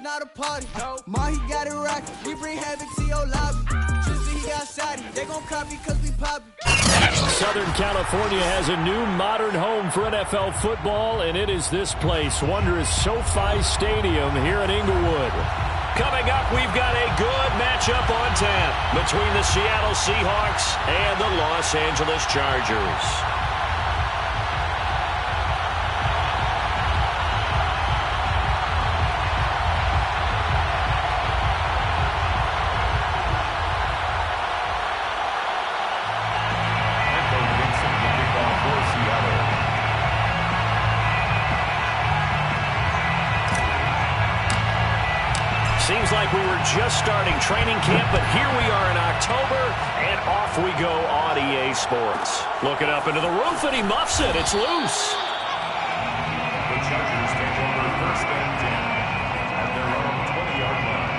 not a party. Ma, he got it rocky. We bring havoc to your lobby. Tristan, he got shotty. They gon' copy cause we poppy. Southern California has a new modern home for NFL football, and it is this place, wondrous SoFi Stadium here in Inglewood. Coming up, we've got a good matchup on tap between the Seattle Seahawks and the Los Angeles Chargers. Seems like we were just starting training camp, but here we are in October, and off we go on EA Sports. Looking up into the roof, and he muffs it. It's loose. The Chargers take over first and 10 at their own 20-yard line.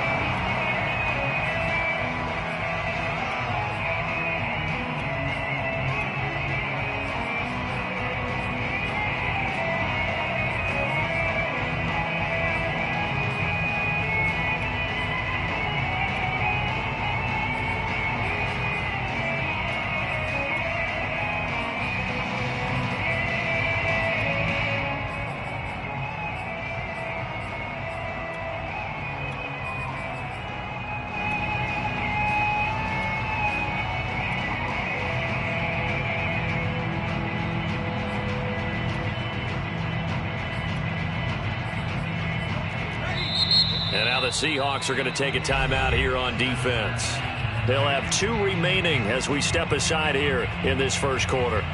And now the Seahawks are going to take a timeout here on defense. They'll have 2 remaining as we step aside here in this first quarter.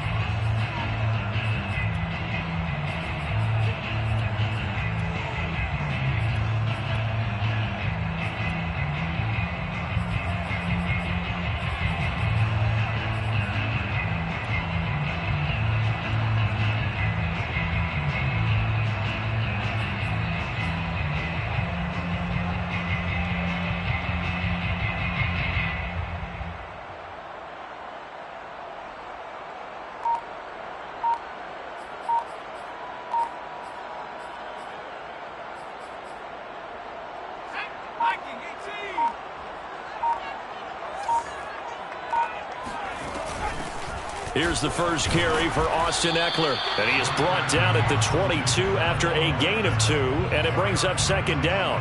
Here's the first carry for Austin Eckler, and he is brought down at the 22 after a gain of 2, and it brings up second down.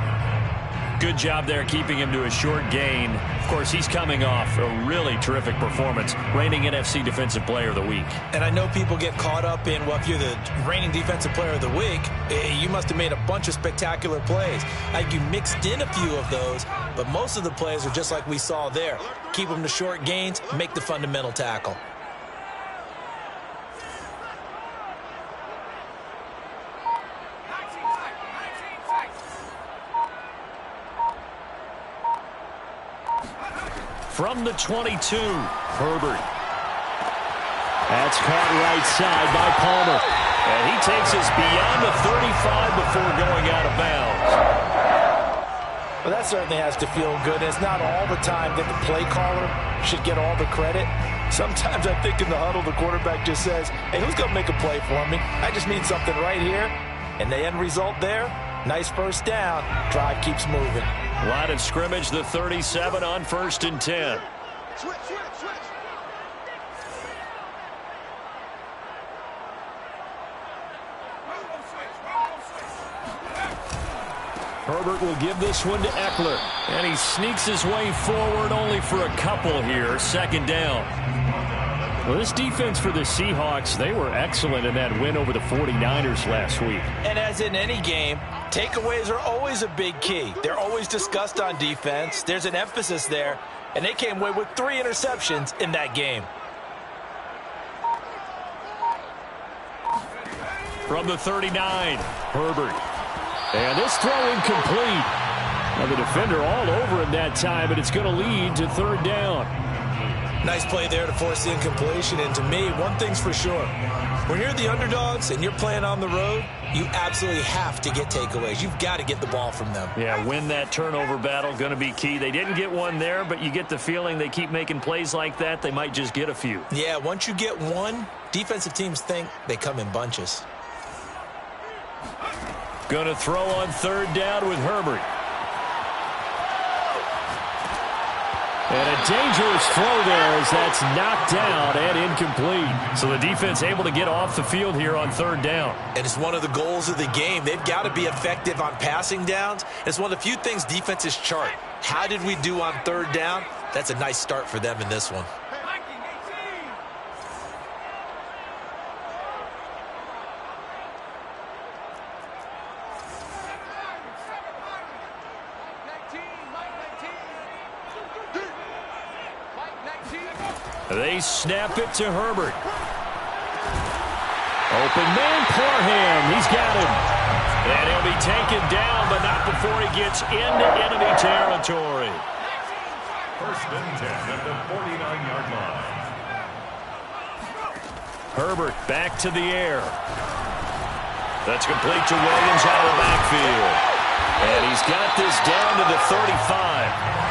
Good job there keeping him to a short gain. Of course, he's coming off a really terrific performance, reigning NFC Defensive Player of the Week. And I know people get caught up in, well, if you're the reigning Defensive Player of the Week, you must have made a bunch of spectacular plays. Like you mixed in a few of those, but most of the plays are just like we saw there. Keep them to short gains, make the fundamental tackle. From the 22, Herbert. That's caught right side by Palmer. And he takes us beyond the 35 before going out of bounds. Well, that certainly has to feel good. It's not all the time that the play caller should get all the credit. Sometimes I think in the huddle, the quarterback just says, hey, who's going to make a play for me? I just need something right here. And the end result there, nice first down. Drive keeps moving. Line of scrimmage, the 37 on 1st and 10. Switch. Herbert will give this one to Eckler. And he sneaks his way forward only for a couple here. Second down. Well, this defense for the Seahawks, they were excellent in that win over the 49ers last week. And as in any game, takeaways are always a big key. They're always discussed on defense. There's an emphasis there. And they came away with 3 interceptions in that game. From the 39, Herbert. And this throw incomplete. Now the defender all over him that time, but it's going to lead to 3rd down. Nice play there to force the incompletion. And to me, one thing's for sure. When you're the underdogs and you're playing on the road, you absolutely have to get takeaways. You've got to get the ball from them. Yeah, win that turnover battle, going to be key. They didn't get one there, but you get the feeling they keep making plays like that, they might just get a few. Yeah, once you get one, defensive teams think they come in bunches. Going to throw on 3rd down with Herbert. And a dangerous throw there as that's knocked down and incomplete. So the defense able to get off the field here on third down. And it's one of the goals of the game. They've got to be effective on passing downs. It's one of the few things defenses chart. How did we do on third down? That's a nice start for them in this one. They snap it to Herbert. Open man, Parham. He's got him. And he'll be taken down, but not before he gets into enemy territory. First and 10 at the 49-yard line. Herbert back to the air. That's complete to Williams out of the backfield. And he's got this down to the 35.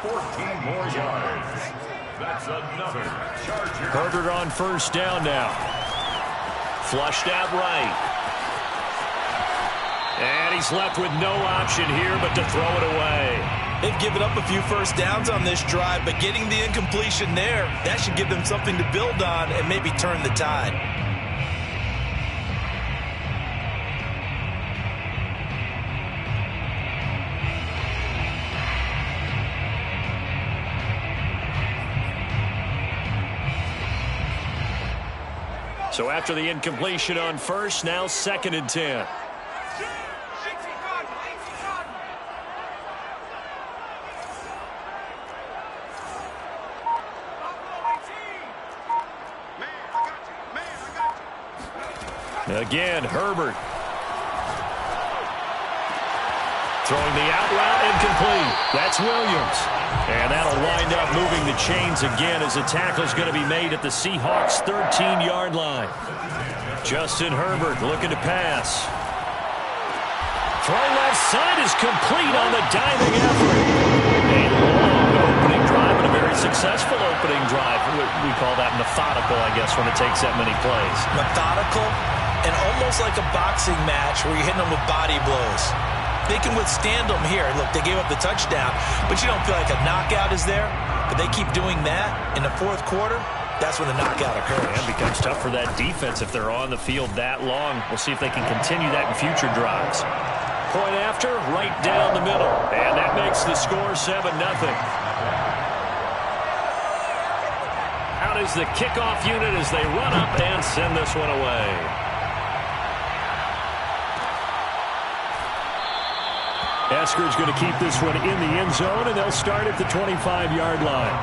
14 more yards. That's another Charger. Herbert on first down now. Flushed out right. And he's left with no option here but to throw it away. They've given up a few first downs on this drive, but getting the incompletion there, that should give them something to build on and maybe turn the tide. So after the incompletion on first, now second and 10. Again, Herbert. Throwing the out route incomplete. That's Williams. And that'll wind up moving the chains again as the tackle's going to be made at the Seahawks' 13-yard line. Justin Herbert looking to pass. Throw left side is complete on the diving effort. A long opening drive and a very successful opening drive. We call that methodical, I guess, when it takes that many plays. Methodical and almost like a boxing match where you're hitting them with body blows. They can withstand them here. Look, they gave up the touchdown, but you don't feel like a knockout is there. But they keep doing that in the fourth quarter. That's when the knockout occurs. And it becomes tough for that defense if they're on the field that long. We'll see if they can continue that in future drives. Point after, right down the middle. And that makes the score 7-0. Out is the kickoff unit as they run up and send this one away. Esker's going to keep this one in the end zone, and they'll start at the 25-yard line.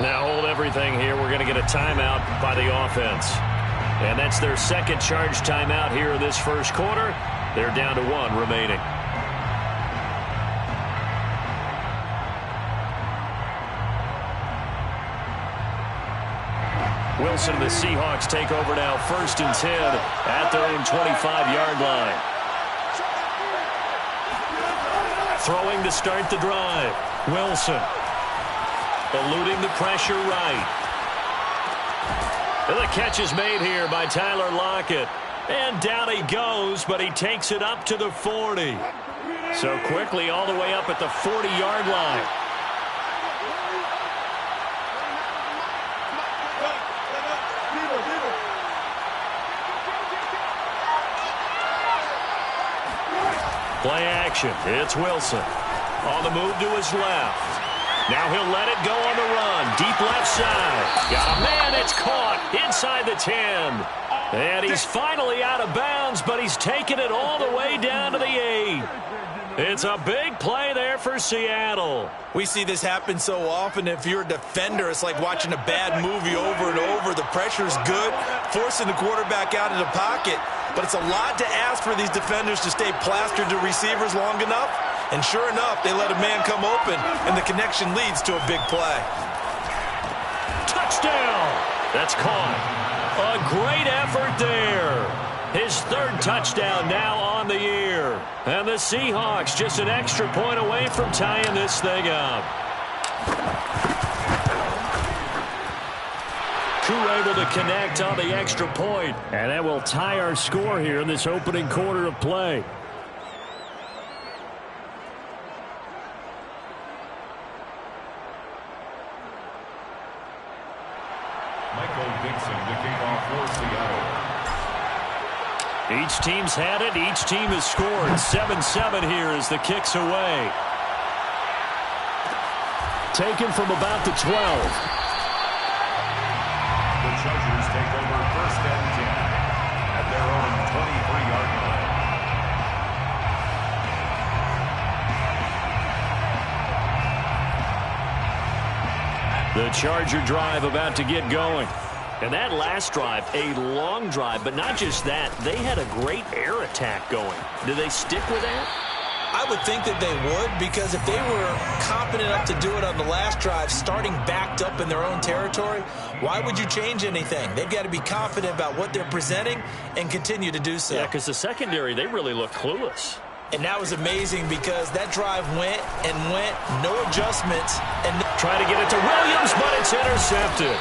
Now hold everything here. We're going to get a timeout by the offense. And that's their second charge timeout here in this first quarter. They're down to one remaining. Wilson and the Seahawks take over now, first and 10 at their own 25-yard line. Throwing to start the drive. Wilson. Eluding the pressure right. And the catch is made here by Tyler Lockett. And down he goes, but he takes it up to the 40. So quickly all the way up at the 40-yard line. Play action. It's Wilson. On the move to his left. Now he'll let it go on the run. Deep left side. Got a man. It's caught inside the 10. And he's finally out of bounds, but he's taken it all the way down to the 8. It's a big play there for Seattle. We see this happen so often. If you're a defender, it's like watching a bad movie over and over. The pressure's good, forcing the quarterback out of the pocket. But it's a lot to ask for these defenders to stay plastered to receivers long enough. And sure enough, they let a man come open, and the connection leads to a big play. Touchdown! That's caught. A great effort there. His third touchdown now on the year. And the Seahawks just an extra point away from tying this thing up. Crew able to connect on the extra point. And that will tie our score here in this opening quarter of play. Each team's had it. Each team has scored. 7-7 here as the kick's away. Taken from about the 12. The Chargers take over first and 10 at their own 23-yard line. The Charger drive about to get going. And that last drive, a long drive, but not just that. They had a great air attack going. Do they stick with that? I would think that they would, because if they were confident enough to do it on the last drive, starting backed up in their own territory, why would you change anything? They've got to be confident about what they're presenting and continue to do so. Yeah, because the secondary, they really look clueless. And that was amazing because that drive went and went, no adjustments. And try to get it to Williams, but it's intercepted.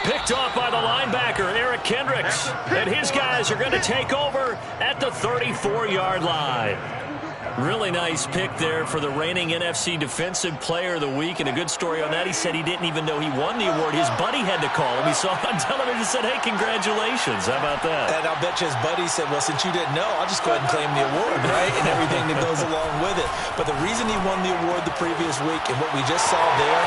Picked off by the linebacker, Eric Kendricks. And his guys are going to take over at the 34-yard line. Really nice pick there for the reigning NFC Defensive Player of the Week. And a good story on that, he said he didn't even know he won the award. His buddy had to call him. He saw it on television and said, hey, congratulations. How about that? And I'll bet you his buddy said, well, since you didn't know, I'll just go ahead and claim the award, right? And everything that goes along with it. But the reason he won the award the previous week and what we just saw there,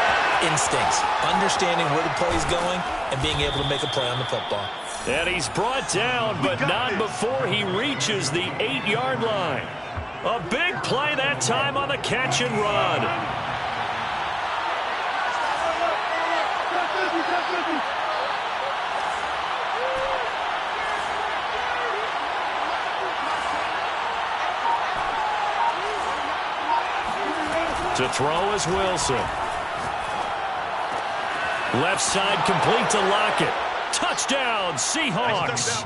instincts, understanding where the play is going and being able to make a play on the football. And he's brought down, but not before he reaches the 8-yard line. A big play that time on the catch and run. To throw is Wilson. Left side complete to Lockett. Touchdown, Seahawks.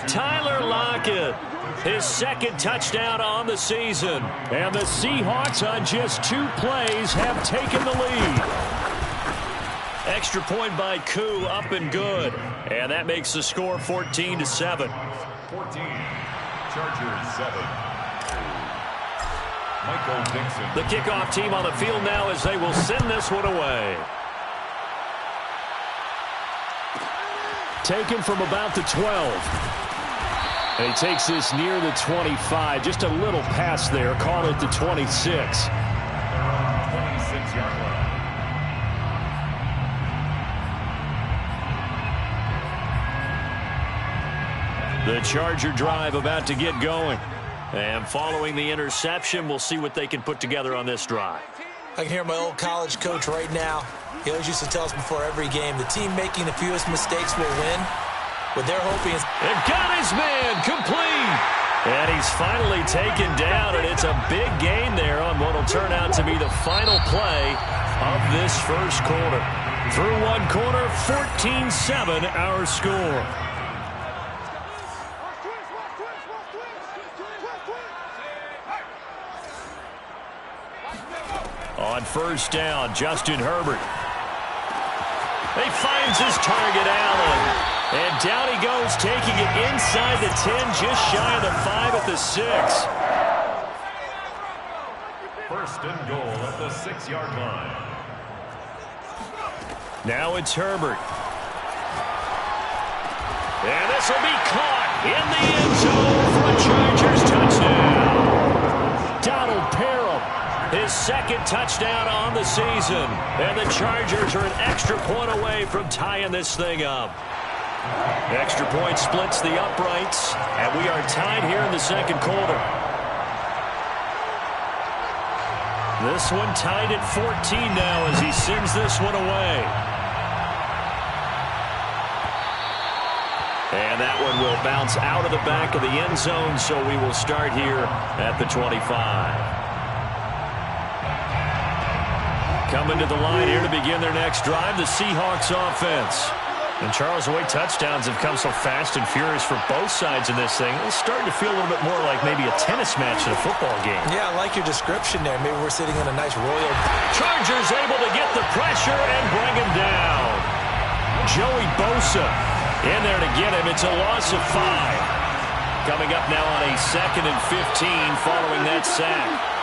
Tyler Lockett. His second touchdown on the season. And the Seahawks on just 2 plays have taken the lead. Extra point by Koo, up and good. And that makes the score 14-7. 14, Chargers 7. Michael Dixon. The kickoff team on the field now as they will send this one away. Taken from about the 12. And he takes this near the 25. Just a little pass there. Call it the 26. Their own 26-yard line. The Charger drive about to get going. And following the interception, we'll see what they can put together on this drive. I can hear my old college coach right now. He always used to tell us before every game, the team making the fewest mistakes will win. What they're hoping is... And got his man complete. And he's finally taken down, and it's a big gain there on what will turn out to be the final play of this first quarter. Through one quarter, 14-7 our score. On first down, Justin Herbert. He finds his target, Allen. And down he goes, taking it inside the 10, just shy of the 5 at the 6. First and goal at the 6-yard line. Now it's Herbert. And this will be caught in the end zone for a Chargers touchdown. Donald Parham, his second touchdown on the season. And the Chargers are an extra point away from tying this thing up. Extra point splits the uprights, and we are tied here in the second quarter. This one tied at 14 now as he sends this one away. And that one will bounce out of the back of the end zone, so we will start here at the 25. Coming to the line here to begin their next drive, the Seahawks offense. And Charles, the way touchdowns have come so fast and furious for both sides in this thing, it's starting to feel a little bit more like maybe a tennis match in a football game. Yeah, I like your description there. Maybe we're sitting in a nice royal... Chargers able to get the pressure and bring him down. Joey Bosa in there to get him. It's a loss of 5. Coming up now on a 2nd and 15 following that sack.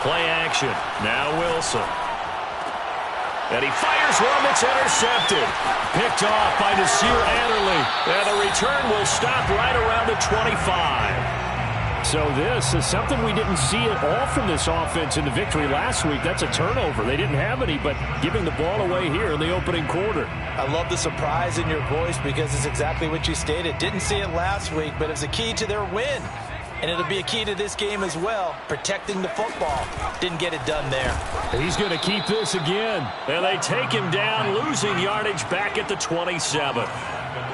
Play action. Now Wilson. And he fires one that's intercepted. Picked off by Nasir Adderley. And the return will stop right around the 25. So this is something we didn't see at all from this offense in the victory last week. That's a turnover. They didn't have any, but giving the ball away here in the opening quarter. I love the surprise in your voice because it's exactly what you stated. Didn't see it last week, but it's a key to their win. And it'll be a key to this game as well, protecting the football. Didn't get it done there. He's going to keep this again. And they take him down, losing yardage back at the 27.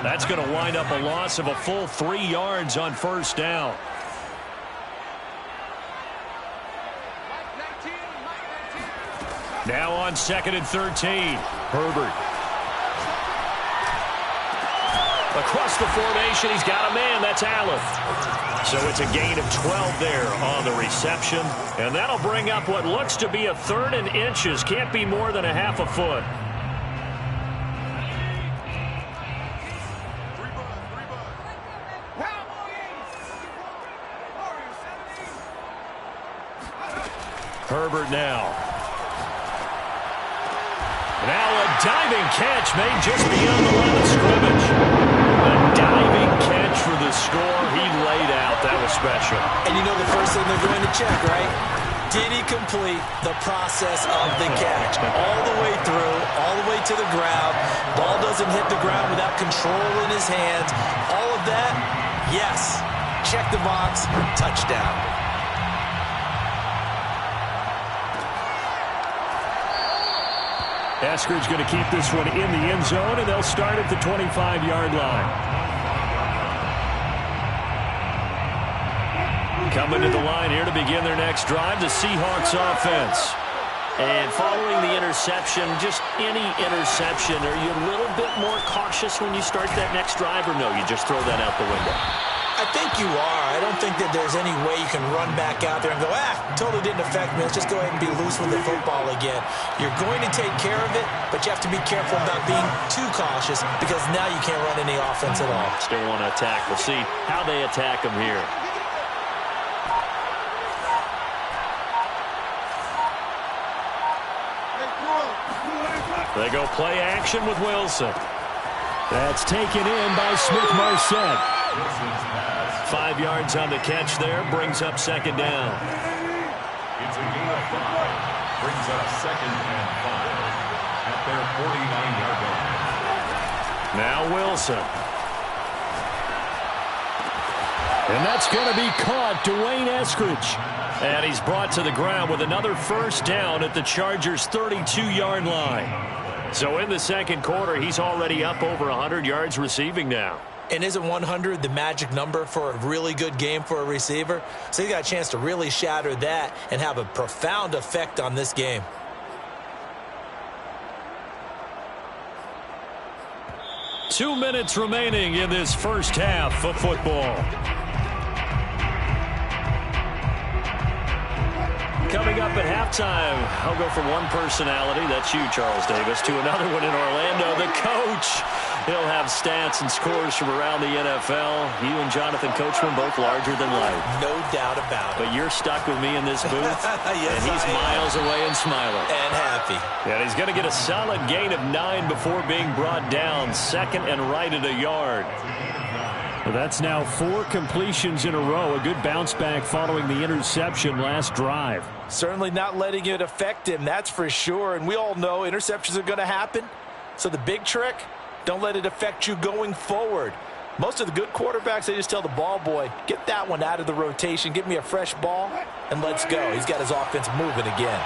That's going to wind up a loss of a full 3 yards on first down. Now on 2nd and 13. Herbert. Across the formation, he's got a man. That's Allen. So it's a gain of 12 there on the reception. And that'll bring up what looks to be a 3rd and inches. Can't be more than a half a foot. Herbert now. Now a diving catch made just beyond the line of scrimmage. A diving catch for the score. He laid out. That was special. And you know the first thing they're going to check, right? Did he complete the process of the catch? All the way through, all the way to the ground. Ball doesn't hit the ground without control in his hands. All of that, yes. Check the box, touchdown. Eskridge going to keep this one in the end zone, and they'll start at the 25-yard line. Coming to the line here to begin their next drive, the Seahawks offense. And following the interception, just any interception, are you a little bit more cautious when you start that next drive, or no, you just throw that out the window? I think you are. I don't think that there's any way you can run back out there and go, totally didn't affect me. Let's just go ahead and be loose with the football again. You're going to take care of it, but you have to be careful about being too cautious because now you can't run any offense at all. Still want to attack. We'll see how they attack them here. They go play action with Wilson. That's taken in by Smith-Marset. 5 yards on the catch there, brings up 2nd down. It's a gain of 5. Brings up 2nd and 5 at their 49-yard line. Now Wilson. And that's going to be caught, Dwayne Eskridge. And he's brought to the ground with another first down at the Chargers' 32-yard line. So in the second quarter, he's already up over 100 yards receiving now. And isn't 100 the magic number for a really good game for a receiver? So he got a chance to really shatter that and have a profound effect on this game. Two minutes remaining in this first half of football. Coming up at halftime, I'll go from one personality, that's you, Charles Davis, to another one in Orlando, the coach. He'll have stats and scores from around the NFL. You and Jonathan Coachman both larger than life. No doubt about it. But you're stuck with me in this booth, yes, and he's miles away and smiling. And happy. And he's going to get a solid gain of 9 before being brought down. 2nd and right at a yard. Well, that's now 4 completions in a row. A good bounce back following the interception last drive. Certainly not letting it affect him, that's for sure. And we all know interceptions are going to happen. So the big trick, don't let it affect you going forward. Most of the good quarterbacks, they just tell the ball boy, get that one out of the rotation, give me a fresh ball, and let's go. He's got his offense moving again.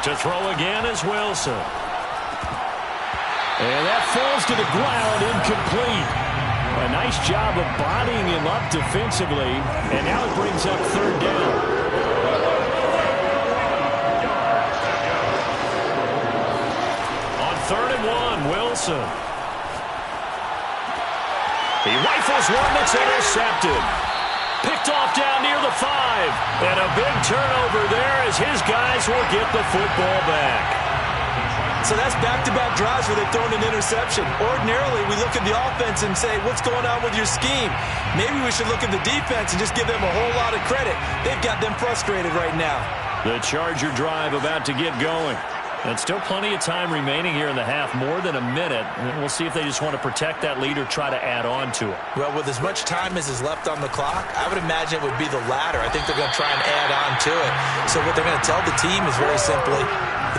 To throw again is Wilson. And that falls to the ground, incomplete. A nice job of bodying him up defensively, and now it brings up 3rd down. On 3rd and 1, Wilson. He rifles one that's intercepted. Picked off down near the 5. And a big turnover there as his guys will get the football back. So that's back-to-back drives where they've thrown an interception. Ordinarily, we look at the offense and say, what's going on with your scheme? Maybe we should look at the defense and just give them a whole lot of credit. They've got them frustrated right now. The Charger drive about to get going. And still plenty of time remaining here in the half, more than a minute. And we'll see if they just want to protect that lead or try to add on to it. Well, with as much time as is left on the clock, I would imagine it would be the latter. I think they're going to try and add on to it. So what they're going to tell the team is very simply,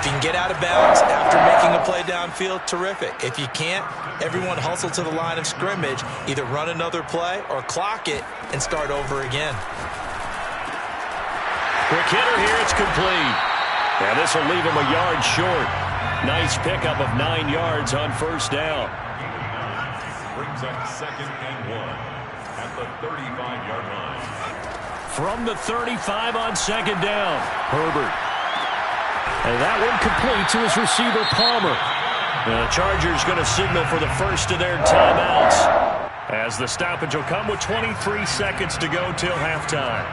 if you can get out of bounds after making a play downfield, terrific. If you can't, everyone hustle to the line of scrimmage, either run another play or clock it and start over again. Quick hitter here, it's complete. And this will leave him a yard short. Nice pickup of 9 yards on first down. Brings up 2nd and 1 at the 35-yard line. From the 35 on 2nd down, Herbert. And that one complete to his receiver, Palmer. And the Chargers going to signal for the first of their timeouts, as the stoppage will come with 23 seconds to go till halftime.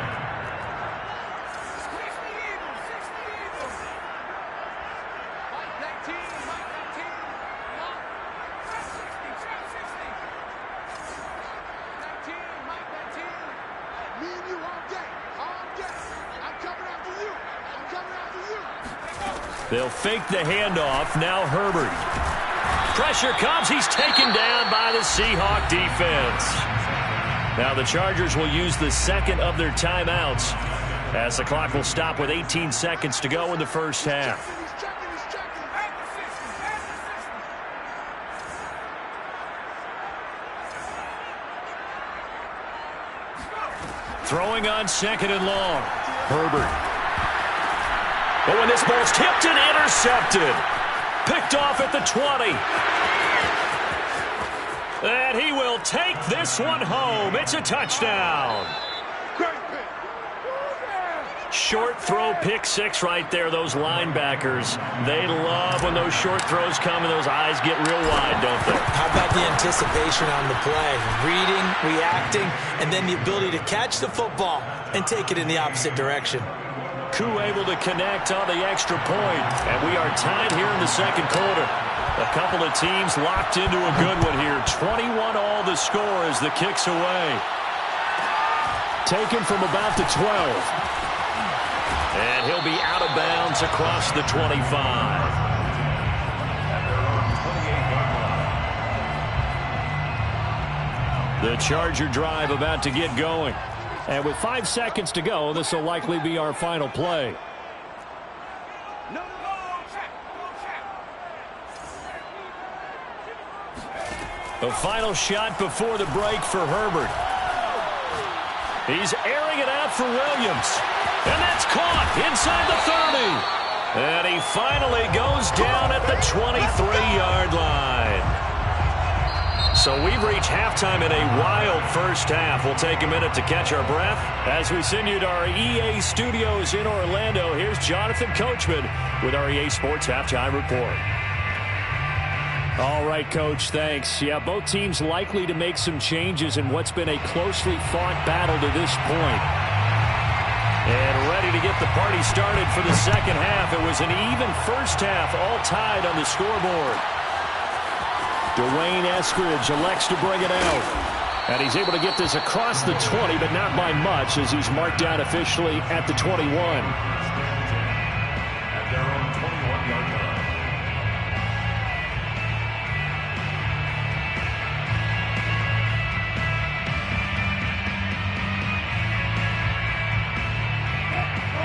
They'll fake the handoff. Now Herbert. Pressure comes. He's taken down by the Seahawk defense. Now the Chargers will use the second of their timeouts, as the clock will stop with 18 seconds to go in the first half. Throwing on 2nd and long. Herbert. But when this ball's tipped and intercepted. Picked off at the 20. And he will take this one home. It's a touchdown. Short throw, pick six right there. Those linebackers, they love when those short throws come and those eyes get real wide, don't they? How about the anticipation on the play? Reading, reacting, and then the ability to catch the football and take it in the opposite direction. Koo able to connect on the extra point. And we are tied here in the second quarter. A couple of teams locked into a good one here. 21 all the score as the kick's away. Taken from about the 12. And he'll be out of bounds across the 25. The Charger drive about to get going. And with 5 seconds to go, this will likely be our final play. The final shot before the break for Herbert. He's airing it out for Williams. And that's caught inside the 30. And he finally goes down at the 23-yard line. So we've reached halftime in a wild first half. We'll take a minute to catch our breath. As we send you to our EA studios in Orlando, here's Jonathan Coachman with our EA Sports Halftime Report. All right, Coach, thanks. Yeah, both teams likely to make some changes in what's been a closely fought battle to this point. And ready to get the party started for the second half. It was an even first half, all tied on the scoreboard. Dwayne Eskridge elects to bring it out. And he's able to get this across the 20, but not by much, as he's marked down officially at the 21. At their own 21-yard line.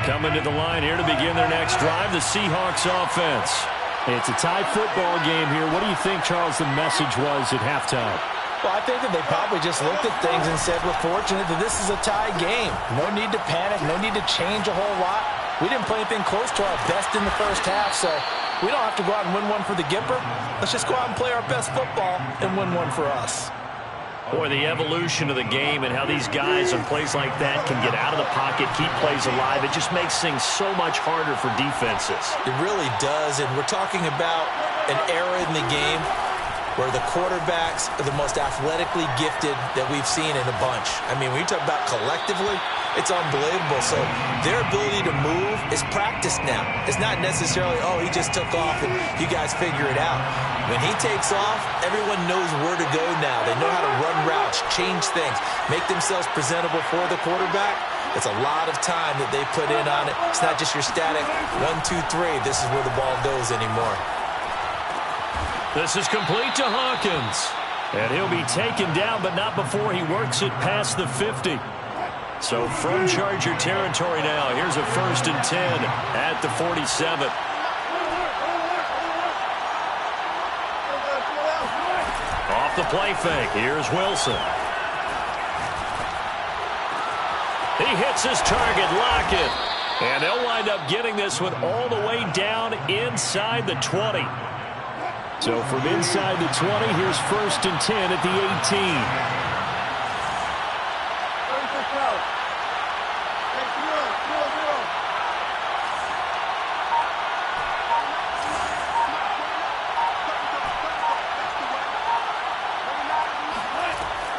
Coming to the line here to begin their next drive, the Seahawks offense. It's a tie football game here. What do you think, Charles, the message was at halftime? Well, I think that they probably just looked at things and said, we're fortunate that this is a tie game. No need to panic. No need to change a whole lot. We didn't play anything close to our best in the first half, so we don't have to go out and win one for the Gipper. Let's just go out and play our best football and win one for us. Boy, the evolution of the game and how these guys on plays like that can get out of the pocket, keep plays alive, it just makes things so much harder for defenses. It really does, and we're talking about an era in the game where the quarterbacks are the most athletically gifted that we've seen in a bunch. I mean, when you talk about collectively, it's unbelievable. So their ability to move is practiced now. It's not necessarily, oh, he just took off and you guys figure it out. When he takes off, everyone knows where to go now. They know how to run routes, change things, make themselves presentable for the quarterback. It's a lot of time that they put in on it. It's not just your static 1, 2, 3. This is where the ball goes anymore. This is complete to Hawkins. And he'll be taken down, but not before he works it past the 50. So from Charger territory now, here's a 1st and 10 at the 47. Off the play fake, here's Wilson. He hits his target, Lockett. And they'll wind up getting this one all the way down inside the 20. So from inside the 20, here's 1st and 10 at the 18.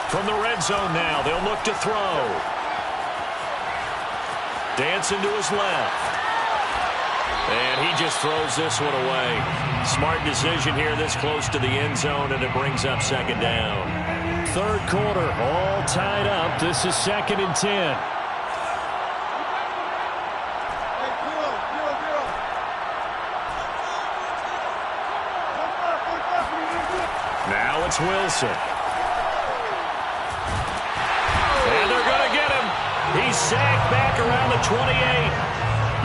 From the red zone now, they'll look to throw. Dancing to his left. And he just throws this one away. Smart decision here this close to the end zone, and it brings up 2nd down. 3rd quarter, all tied up. This is 2nd and 10. Now it's Wilson. And they're going to get him. He's sacked back around the 28.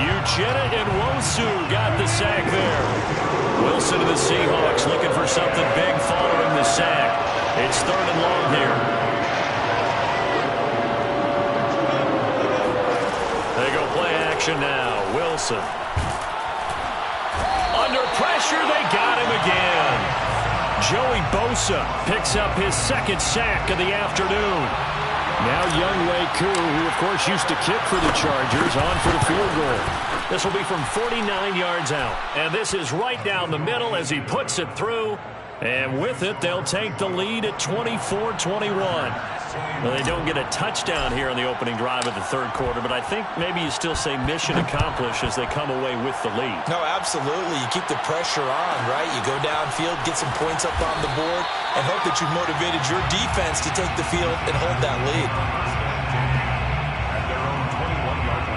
Ugetta and Wosu got the sack there. Wilson to the Seahawks looking for something big following the sack. It's 3rd and long here. They go play action now. Wilson. Under pressure, they got him again. Joey Bosa picks up his 2nd sack of the afternoon. Now Younghoe Koo, who of course used to kick for the Chargers, on for the field goal. This will be from 49 yards out. And this is right down the middle as he puts it through. And with it, they'll take the lead at 24-21. Well, they don't get a touchdown here in the opening drive of the 3rd quarter, but I think maybe you still say mission accomplished as they come away with the lead. No, absolutely. You keep the pressure on, right? You go downfield, get some points up on the board, and hope that you've motivated your defense to take the field and hold that lead. At their own 21-yard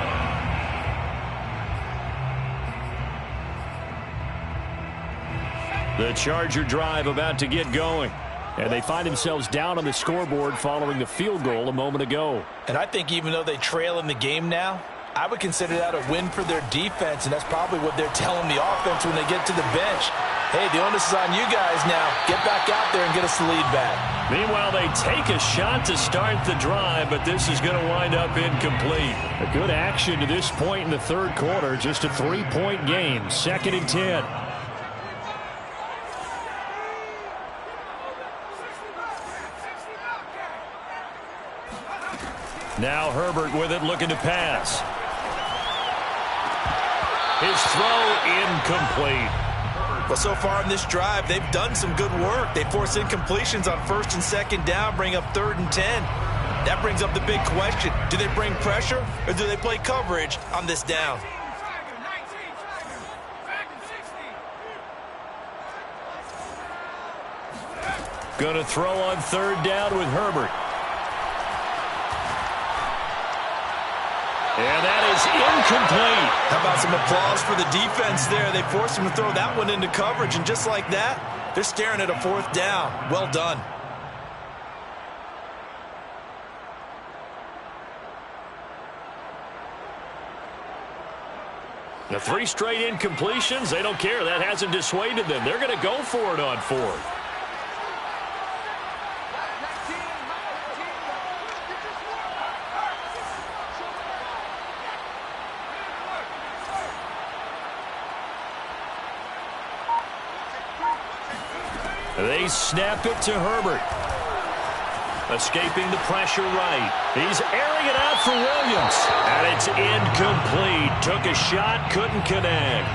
line. The Charger drive about to get going. And they find themselves down on the scoreboard following the field goal a moment ago. And I think even though they trail in the game now, I would consider that a win for their defense, and that's probably what they're telling the offense when they get to the bench. Hey, the onus is on you guys now. Get back out there and get us the lead back. Meanwhile, they take a shot to start the drive, but this is going to wind up incomplete. A good action to this point in the 3rd quarter. Just a 3-point game. 2nd and 10. Now Herbert with it, looking to pass. His throw incomplete. Well, so far in this drive, they've done some good work. They force incompletions on 1st and 2nd down, bring up 3rd and 10. That brings up the big question. Do they bring pressure or do they play coverage on this down? Going to throw on 3rd down with Herbert. And that is incomplete. How about some applause for the defense there? They forced him to throw that one into coverage, and just like that, they're staring at a 4th down. Well done. The 3 straight incompletions, they don't care. That hasn't dissuaded them. They're going to go for it on 4th. They snap it to Herbert. Escaping the pressure right. He's airing it out for Williams. And it's incomplete. Took a shot, couldn't connect.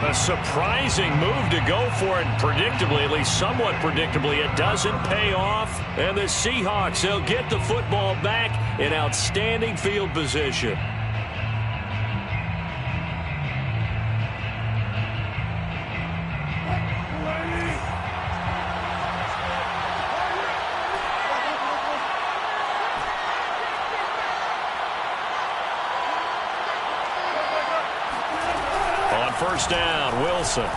A surprising move to go for it predictably, at least somewhat predictably. It doesn't pay off. And the Seahawks, they'll get the football back in outstanding field position. First down, Wilson.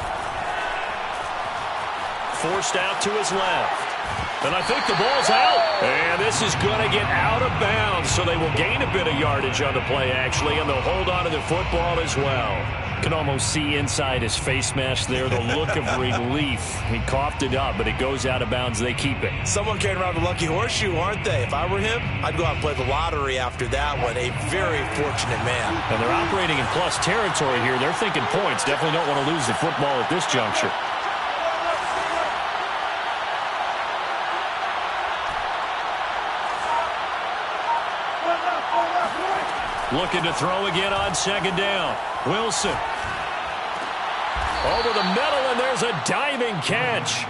Forced out to his left. And I think the ball's out. And this is going to get out of bounds, so they will gain a bit of yardage on the play, actually, and they'll hold on to the football as well. Can almost see inside his face mask there the look of relief. He coughed it up, but it goes out of bounds. They keep it. Someone came around the lucky horseshoe, aren't they? If I were him, I'd go out and play the lottery after that one. A very fortunate man. And they're operating in plus territory here. They're thinking points. Definitely don't want to lose the football at this juncture. Looking to throw again on second down. Wilson. Over the middle, and there's a diving catch.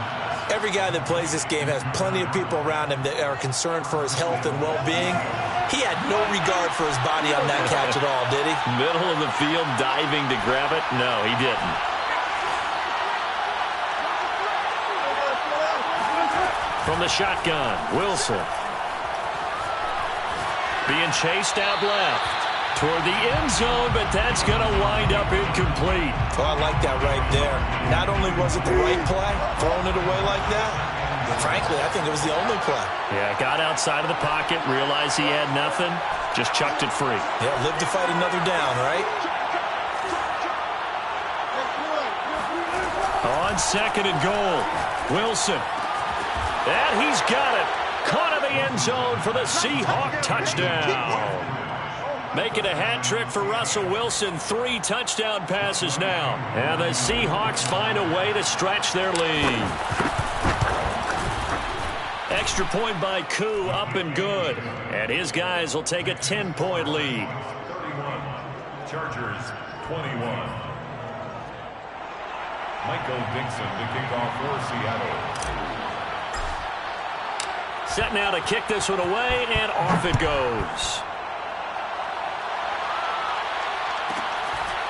Every guy that plays this game has plenty of people around him that are concerned for his health and well-being. He had no regard for his body on that catch at all, did he? Middle of the field, diving to grab it? No, he didn't. From the shotgun, Wilson. Being chased out left. Toward the end zone, but that's going to wind up incomplete. Oh, I like that right there. Not only was it the right play, throwing it away like that, but frankly, I think it was the only play. Yeah, got outside of the pocket, realized he had nothing, just chucked it free. Yeah, live to fight another down, right? On second and goal, Wilson. And he's got it. Caught in the end zone for the Seahawk touchdown. Making a hat trick for Russell Wilson. 3 touchdown passes now. And the Seahawks find a way to stretch their lead. Extra point by Koo, up and good. And his guys will take a 10-point lead. 31, Chargers 21. Michael Dixon to kick off for Seattle. Set now to kick this one away, and off it goes.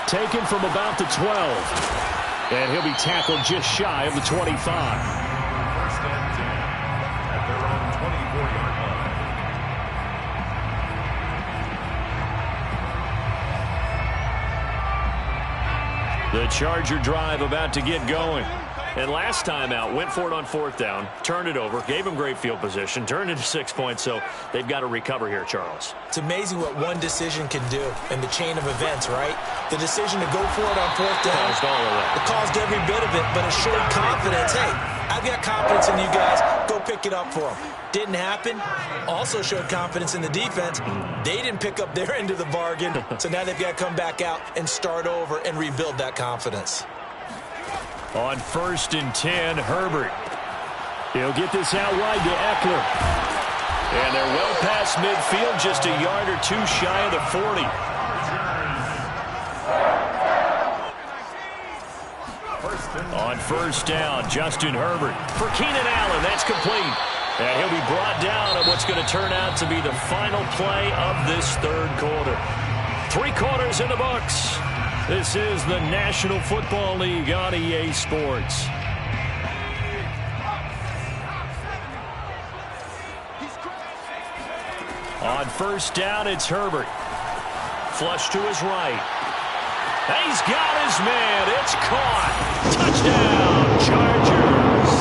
Taken from about the 12. And he'll be tackled just shy of the 25. First and 10 at their own 24-yard line. The Charger drive about to get going. And last time out, went for it on fourth down, turned it over, gave him great field position, turned into 6 points, so they've got to recover here, Charles. It's amazing what one decision can do in the chain of events, right? The decision to go for it on fourth down, Caused all of that. it caused every bit of it, but it showed confidence. Hey, I've got confidence in you guys. Go pick it up for them. Didn't happen. Also showed confidence in the defense. They didn't pick up their end of the bargain, so now they've got to come back out and start over and rebuild that confidence. On first and 10, Herbert. He'll get this out wide to Eckler. And they're well past midfield, just a yard or two shy of the 40. On first down, Justin Herbert for Keenan Allen. That's complete. And he'll be brought down on what's going to turn out to be the final play of this third quarter. 3 quarters in the books. This is the National Football League on EA Sports. On first down, it's Herbert. Flush to his right. He's got his man. It's caught. Touchdown, Chargers.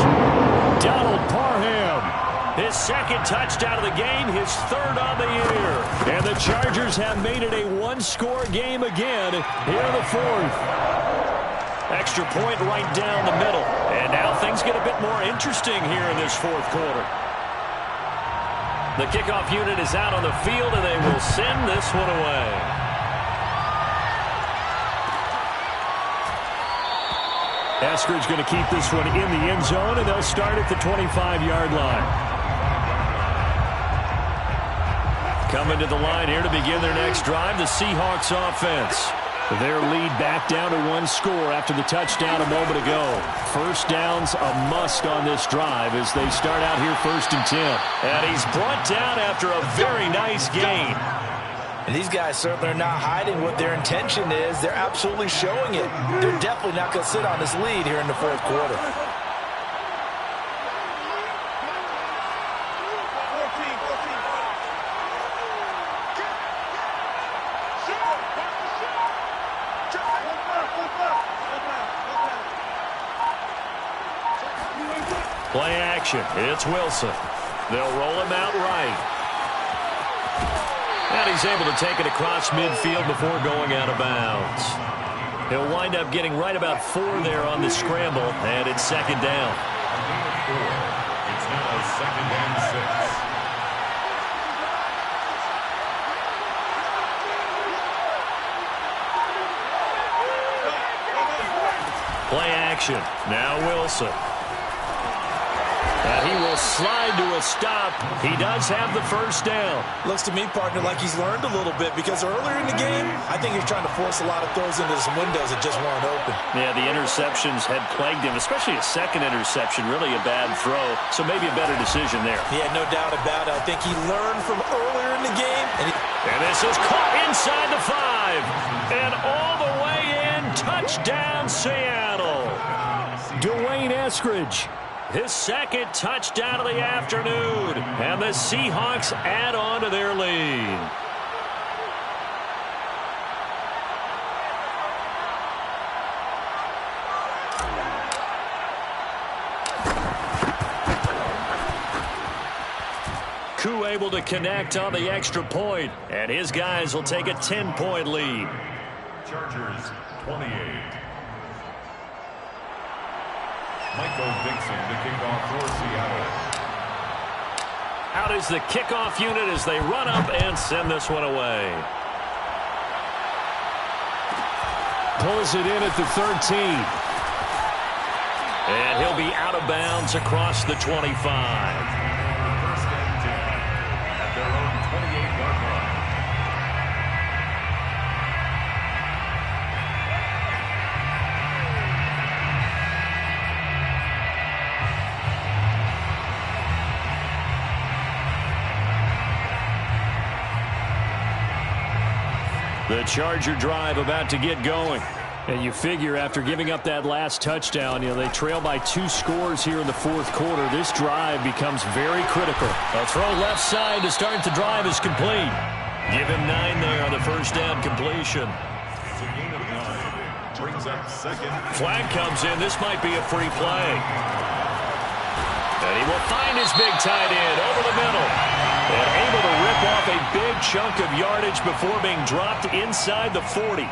Donald Parham. His second touchdown of the game, his third on the year. And the Chargers have made it a one-score game again here in the fourth. Extra point right down the middle. And now things get a bit more interesting here in this fourth quarter. The kickoff unit is out on the field, and they will send this one away. Eskridge going to keep this one in the end zone, and they'll start at the 25-yard line. Coming to the line here to begin their next drive, the Seahawks offense. Their lead back down to one score after the touchdown a moment ago. First down's a must on this drive as they start out here 1st and 10. And he's brought down after a very nice gain. And these guys certainly are not hiding what their intention is. They're absolutely showing it. They're definitely not going to sit on this lead here in the 4th quarter. Play action. It's Wilson. They'll roll him out right. And he's able to take it across midfield before going out of bounds. He'll wind up getting right about 4 there on the scramble, and it's 2nd down. It's now 2nd and 6. Play action. Now Wilson. And he will slide to a stop. He does have the 1st down. Looks to me, partner, like he's learned a little bit because earlier in the game, I think he was trying to force a lot of throws into some windows that just weren't open. Yeah, the interceptions had plagued him, especially a 2nd interception. Really a bad throw, so maybe a better decision there. Yeah, no doubt about it. I think he learned from earlier in the game. And this is caught inside the 5. And all the way in, touchdown Seattle. Dwayne Eskridge. His 2nd touchdown of the afternoon. And the Seahawks add on to their lead. Koo able to connect on the extra point. And his guys will take a 10-point lead. Chargers 28. Michael Dixon to kick off for Seattle. Out is the kickoff unit as they run up and send this one away. Pulls it in at the 13. And he'll be out of bounds across the 25. 1st and 10 at their own 28-yard line. The Charger drive about to get going. And you figure after giving up that last touchdown, they trail by 2 scores here in the 4th quarter. This drive becomes very critical. A throw left side to start the drive is complete. Give him 9 there on the 1st down completion. It's a gain of 9. Brings up 2nd. Flag comes in. This might be a free play. And he will find his big tight end over the middle. And able to rip off a big chunk of yardage before being dropped inside the 40.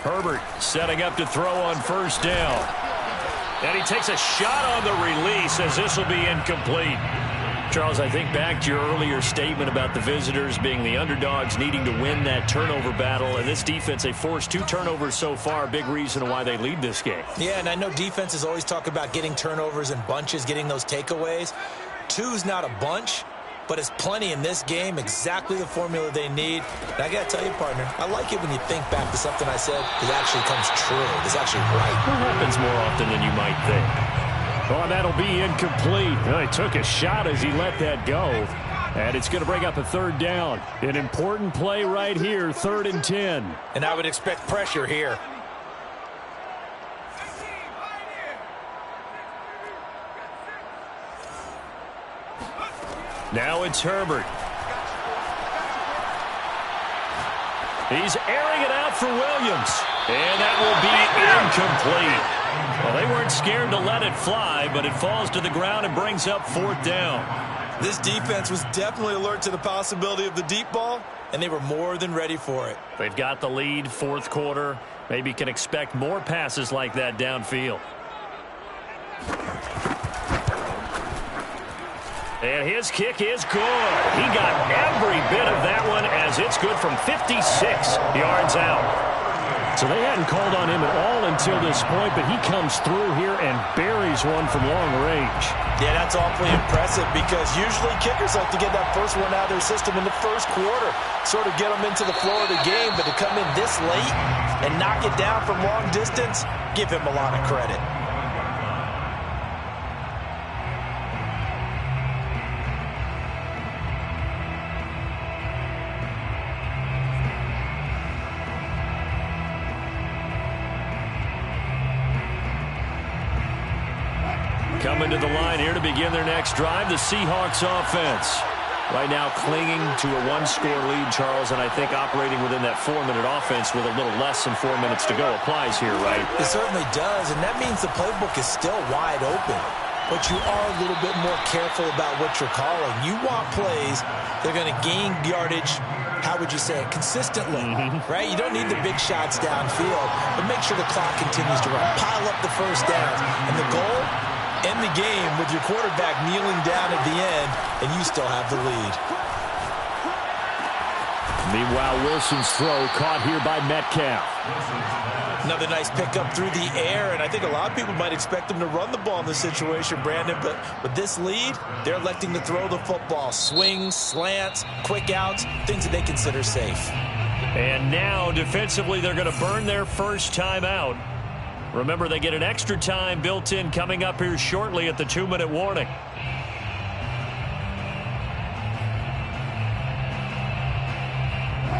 Herbert setting up to throw on 1st down. And he takes a shot on the release as this will be incomplete. Charles, I think back to your earlier statement about the visitors being the underdogs needing to win that turnover battle. And this defense, they forced 2 turnovers so far. Big reason why they lead this game. Yeah, and I know defenses always talk about getting turnovers in bunches, getting those takeaways. 2's not a bunch, but it's plenty in this game, exactly the formula they need. And I got to tell you, partner, I like it when you think back to something I said that actually comes true. It's actually right. It happens more often than you might think. Oh, that'll be incomplete. Well, he took a shot as he let that go. And it's going to bring up a 3rd down. An important play right here, 3rd and 10. And I would expect pressure here. Now it's Herbert. He's airing it out for Williams. And that will be incomplete. Well, they weren't scared to let it fly, but it falls to the ground and brings up 4th down. This defense was definitely alert to the possibility of the deep ball, and they were more than ready for it. They've got the lead, 4th quarter. Maybe can expect more passes like that downfield. And his kick is good. He got every bit of that one as it's good from 56 yards out. So they hadn't called on him at all until this point, but he comes through here and buries one from long range. Yeah, that's awfully impressive because usually kickers like to get that first one out of their system in the first quarter, sort of get them into the flow of the game, but to come in this late and knock it down from long distance, give him a lot of credit. Coming to the line here to begin their next drive, the Seahawks offense. Right now clinging to a one-score lead, Charles, and I think operating within that 4-minute offense with a little less than 4 minutes to go applies here, right? It certainly does, and that means the playbook is still wide open. But you are a little bit more careful about what you're calling. You want plays that are going to gain yardage, how would you say it, consistently, right? You don't need the big shots downfield, but make sure the clock continues to run. Pile up the first downs, and the goal, end the game with your quarterback kneeling down at the end, and you still have the lead. Meanwhile, Wilson's throw caught here by Metcalf. Another nice pickup through the air, and I think a lot of people might expect him to run the ball in this situation, Brandon, but with this lead, they're electing to throw the football. Swings, slants, quick outs, things that they consider safe. And now, defensively, they're going to burn their first time out. Remember, they get an extra time built in coming up here shortly at the 2-minute warning.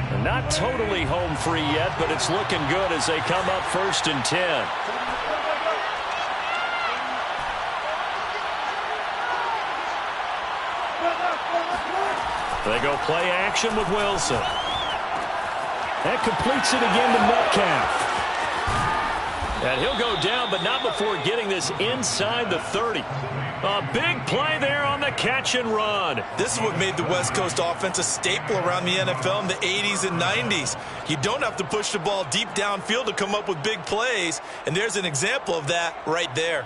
They're not totally home free yet, but it's looking good as they come up 1st and 10. They go play action with Wilson. That completes it again to Metcalf. And he'll go down, but not before getting this inside the 30. A big play there on the catch and run. This is what made the West Coast offense a staple around the NFL in the 80s and 90s. You don't have to push the ball deep downfield to come up with big plays, and there's an example of that right there.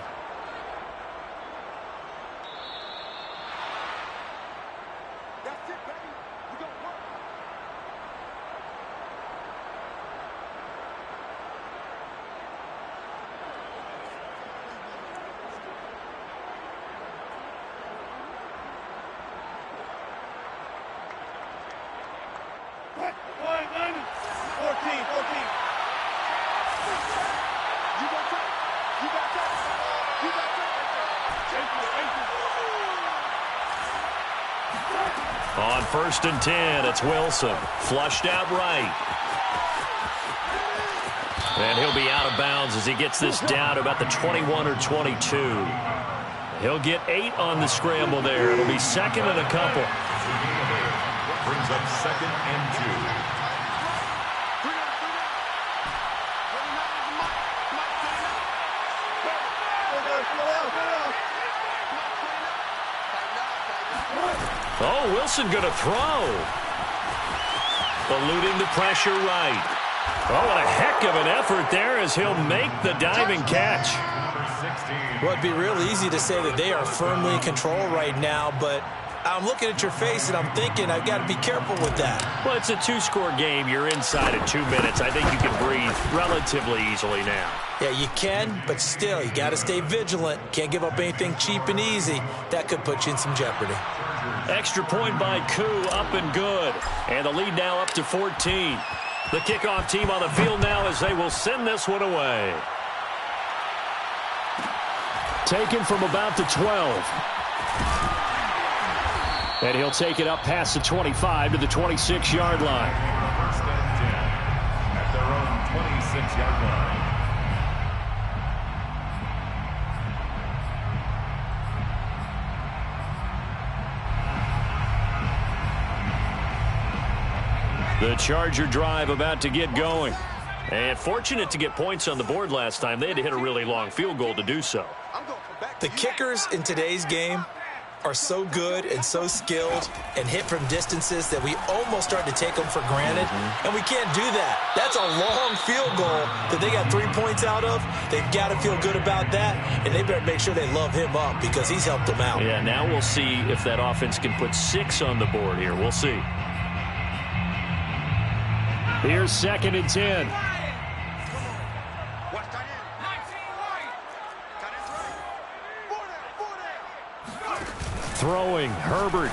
On 1st and 10, it's Wilson. Flushed out right. And he'll be out of bounds as he gets this down to about the 21 or 22. He'll get 8 on the scramble there. It'll be second and a couple. Brings up 2nd and 2. Oh, Wilson going to throw. Eluding the pressure right. Oh, what a heck of an effort there as he'll make the diving catch. Well, it'd be real easy to say that they are firmly in control right now, but I'm looking at your face and I'm thinking I've got to be careful with that. Well, it's a 2-score game. You're inside at 2 minutes. I think you can breathe relatively easily now. Yeah, you can, but still, you got to stay vigilant. Can't give up anything cheap and easy. That could put you in some jeopardy. Extra point by Koo, up and good. And the lead now up to 14. The kickoff team on the field now as they will send this one away. Taken from about the 12. And he'll take it up past the 25 to the 26-yard line. 1st and 10 at their own 26-yard line. The Charger drive about to get going. And fortunate to get points on the board last time. They had to hit a really long field goal to do so. The kickers in today's game are so good and so skilled and hit from distances that we almost start to take them for granted, and we can't do that. That's a long field goal that they got 3 points out of. They've got to feel good about that, and they better make sure they love him up because he's helped them out. Yeah, now we'll see if that offense can put 6 on the board here. We'll see. Here's 2nd and 10. Throwing, Herbert.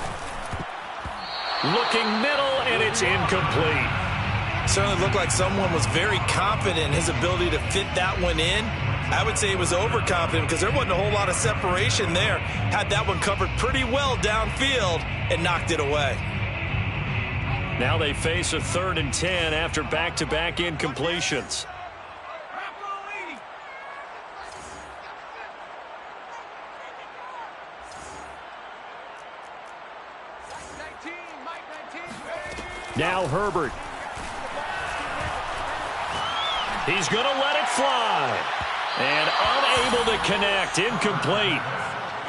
Looking middle, and it's incomplete. Certainly looked like someone was very confident in his ability to fit that one in. I would say he was overconfident because there wasn't a whole lot of separation there. Had that one covered pretty well downfield and knocked it away. Now they face a 3rd and 10 after back-to-back incompletions. Now Herbert. He's going to let it fly. And unable to connect. Incomplete.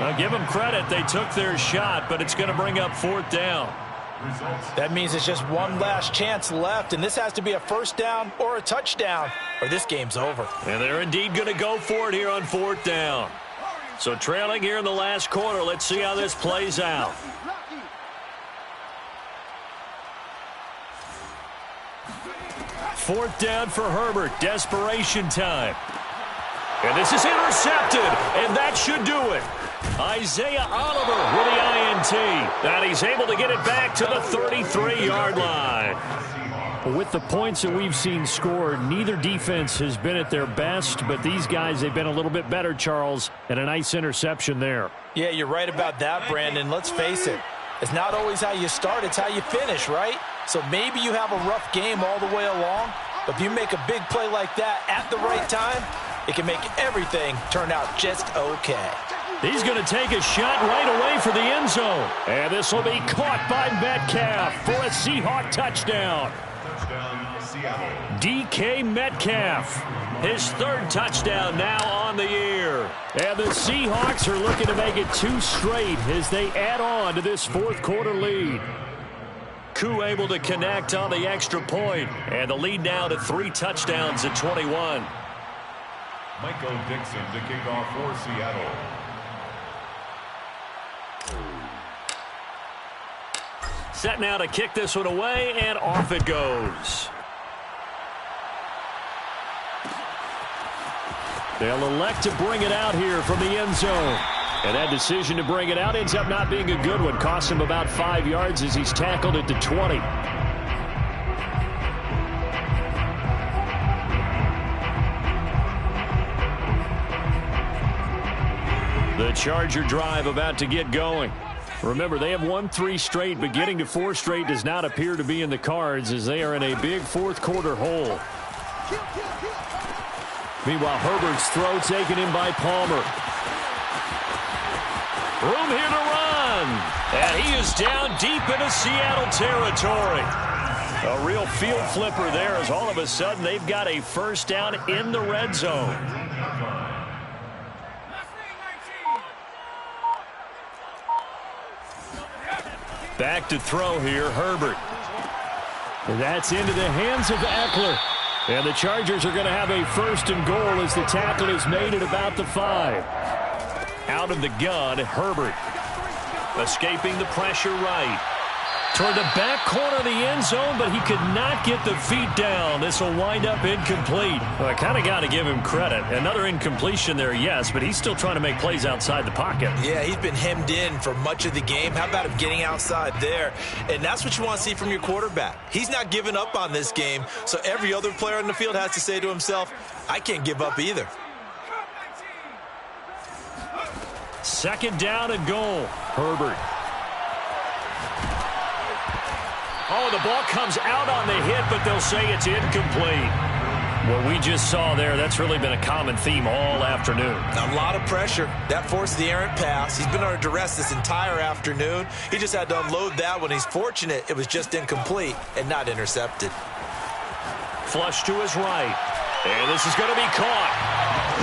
I'll give them credit. They took their shot, but it's going to bring up 4th down. That means it's just one last chance left, and this has to be a 1st down or a touchdown, or this game's over. And they're indeed going to go for it here on 4th down. So trailing here in the last quarter. Let's see how this plays out. Fourth down for Herbert. Desperation time. And this is intercepted, and that should do it. Isaiah Oliver with the INT. And he's able to get it back to the 33-yard line. With the points that we've seen scored, neither defense has been at their best, but these guys, they've been a little bit better, Charles, and a nice interception there. Yeah, you're right about that, Brandon. Let's face it. It's not always how you start, it's how you finish, right? So maybe you have a rough game all the way along, but if you make a big play like that at the right time, it can make everything turn out just okay. He's going to take a shot right away for the end zone. And this will be caught by Metcalf for a Seahawk touchdown. DK Metcalf, his 3rd touchdown now on the year. And the Seahawks are looking to make it 2 straight as they add on to this 4th quarter lead. Koo able to connect on the extra point, and the lead now to 3 touchdowns at 21. Michael Dixon to kick off for Seattle. Set now to kick this one away, and off it goes. They'll elect to bring it out here from the end zone. And that decision to bring it out ends up not being a good one. Costs him about 5 yards as he's tackled at the 20. The Charger drive about to get going. Remember, they have won 3 straight, but getting to 4 straight does not appear to be in the cards as they are in a big 4th quarter hole. Meanwhile, Herbert's throw taken in by Palmer. Room here to run. And he is down deep into Seattle territory. A real field flipper there as all of a sudden they've got a 1st down in the red zone. Back to throw here, Herbert. And that's into the hands of Eckler. And the Chargers are going to have a 1st and goal as the tackle is made at about the 5. Out of the gun, Herbert. Escaping the pressure right. Toward the back corner of the end zone, but he could not get the feet down. This will wind up incomplete. Well, I kind of got to give him credit. Another incompletion there, yes, but he's still trying to make plays outside the pocket. Yeah, he's been hemmed in for much of the game. How about him getting outside there? And that's what you want to see from your quarterback. He's not giving up on this game, so every other player on the field has to say to himself, I can't give up either. 2nd down and goal. Herbert. Oh, the ball comes out on the hit, but they'll say it's incomplete. What we just saw there, that's really been a common theme all afternoon. A lot of pressure. That forced the errant pass. He's been under duress this entire afternoon. He just had to unload that one. He's fortunate it was just incomplete and not intercepted. Flush to his right. And this is going to be caught.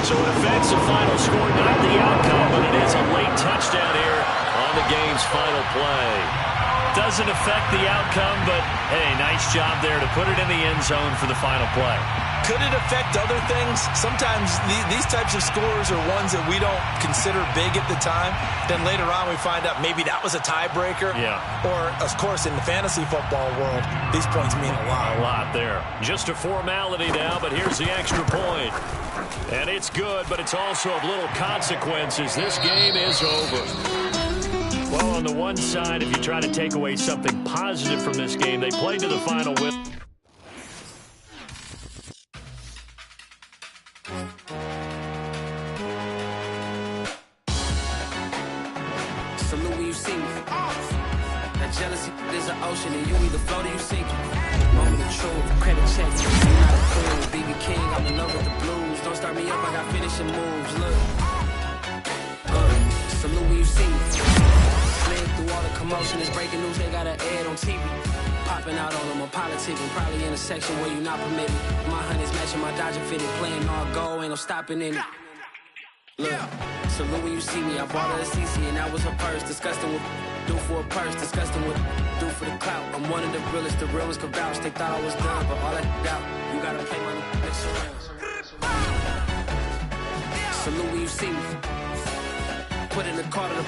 So it affects the final score, not the outcome, but it is a late touchdown here on on the game's final play. Doesn't affect the outcome, but, hey, nice job there to put it in the end zone for the final play. Could it affect other things? Sometimes these types of scores are ones that we don't consider big at the time. Then later on we find out maybe that was a tiebreaker. Yeah. Or, of course, in the fantasy football world, these points mean a lot. A lot there. Just a formality now, but here's the extra point. And it's good, but it's also of little consequences. This game is over. Well, on the one side, if you try to take away something positive from this game, they played to the final with. Salute when you see me. That jealousy is an ocean, and you either float or you sink. Moment of truth, credit check. You not a fool, BB King. I'm in love with the blues. Don't start me up, I got finishing moves. Look, salute when you see me. Slid through all the commotion, it's breaking news. They got an ad on TV. Popping out on them, I'm politicking. Probably in a section where you not permitted. My honey's matching my Dodger fitted. Playing all go, ain't no stopping in it. Look, salute when you see me. I bought her a CC and that was her purse. Disgusting with do for a purse. Disgusting with do for the clout. I'm one of the realest. The real ones could vouch. They thought I was done, but all I doubt. You gotta play my next round. Salute when you see me. Put in the car to the